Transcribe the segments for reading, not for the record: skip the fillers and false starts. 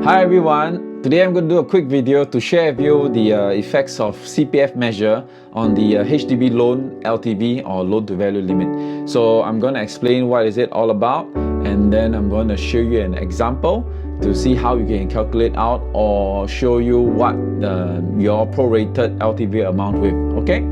Hi everyone, today I'm going to do a quick video to share with you the effects of CPF measure on the HDB loan LTV or loan to value limit. So I'm going to explain what is it all about, and then I'm going to show you an example to see how you can calculate out or show you what your prorated LTV amount with, okay?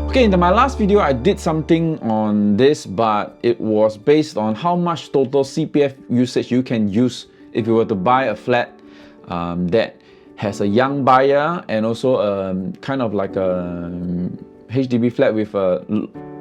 Okay, in my last video, I did something on this, but it was based on how much total CPF usage you can use if you were to buy a flat that has a young buyer and also kind of like a HDB flat with a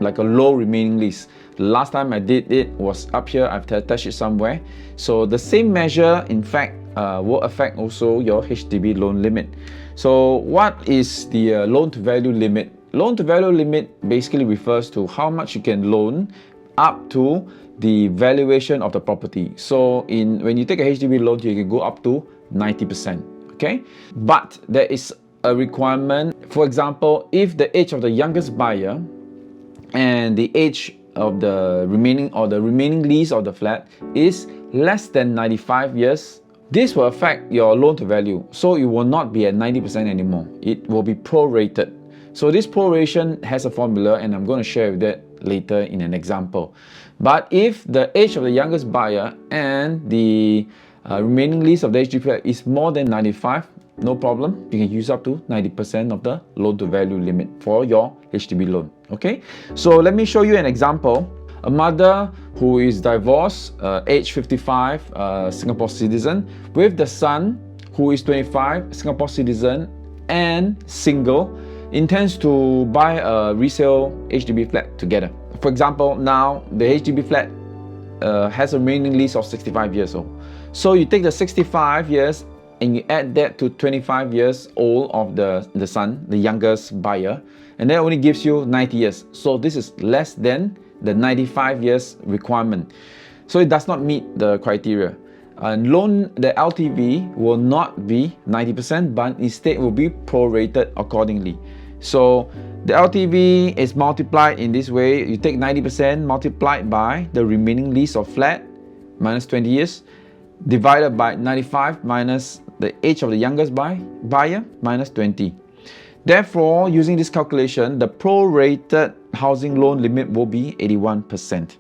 low remaining lease. The last time I did it was up here. I've attached it somewhere. So the same measure, in fact, will affect also your HDB loan limit. So what is the loan to value limit? Loan to value limit basically refers to how much you can loan up to the valuation of the property. So when you take a HDB loan, you can go up to 90%, okay? But there is a requirement. For example, if the age of the youngest buyer and the age of the remaining lease of the flat is less than 95 years, this will affect your loan to value. So it will not be at 90% anymore. It will be prorated. So this proration has a formula, and I'm going to share that later in an example. But if the age of the youngest buyer and the remaining lease of the HDB flat is more than 95, no problem. You can use up to 90% of the loan to value limit for your HDB loan. Okay, so let me show you an example. A mother who is divorced, age 55, Singapore citizen, with the son who is 25, Singapore citizen and single, intends to buy a resale HDB flat together. For example, now the HDB flat has a remaining lease of 65 years old. So you take the 65 years and you add that to 25 years old of the son, the youngest buyer, and that only gives you 90 years. So this is less than the 95 years requirement. So it does not meet the criteria. The LTV will not be 90%, but instead will be prorated accordingly. So the LTV is multiplied in this way. You take 90% multiplied by the remaining lease of flat minus 20 years, divided by 95 minus the age of the youngest buyer minus 20. Therefore, using this calculation, the prorated housing loan limit will be 81%.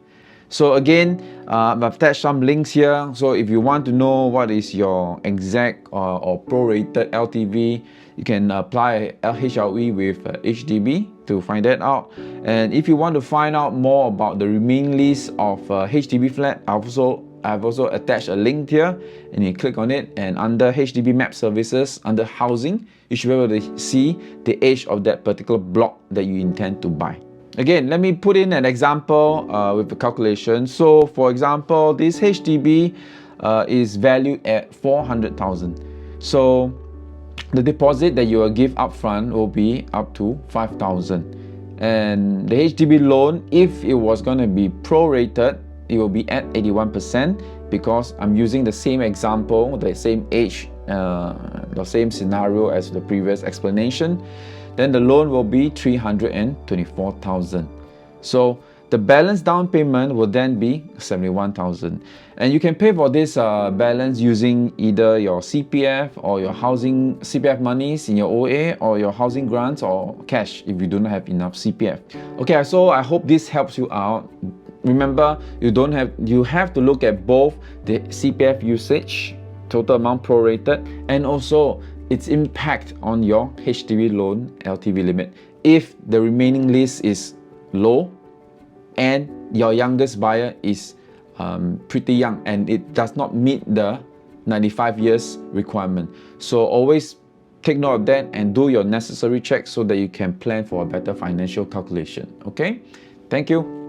So again, I've attached some links here. So if you want to know what is your exact or prorated LTV, you can apply LHLE with HDB to find that out. And if you want to find out more about the remaining lease of HDB flat, I've also attached a link here, and you click on it, and under HDB Map Services, under housing, you should be able to see the age of that particular block that you intend to buy. Again, let me put in an example with the calculation. So for example, this HDB is valued at 400,000. So the deposit that you will give upfront will be up to 5,000. And the HDB loan, if it was going to be prorated, it will be at 81% because I'm using the same example, the same age, the same scenario as the previous explanation. Then the loan will be 324,000. So the balance down payment will then be 71,000. And you can pay for this balance using either your CPF or your housing CPF monies in your OA, or your housing grants, or cash if you do not have enough CPF. Okay, so I hope this helps you out. Remember, you have to look at both the CPF usage, total amount prorated, and also its impact on your HDB loan LTV limit. If the remaining lease is low and your youngest buyer is pretty young and it does not meet the 95 years requirement. So always take note of that and do your necessary checks so that you can plan for a better financial calculation. Okay? Thank you.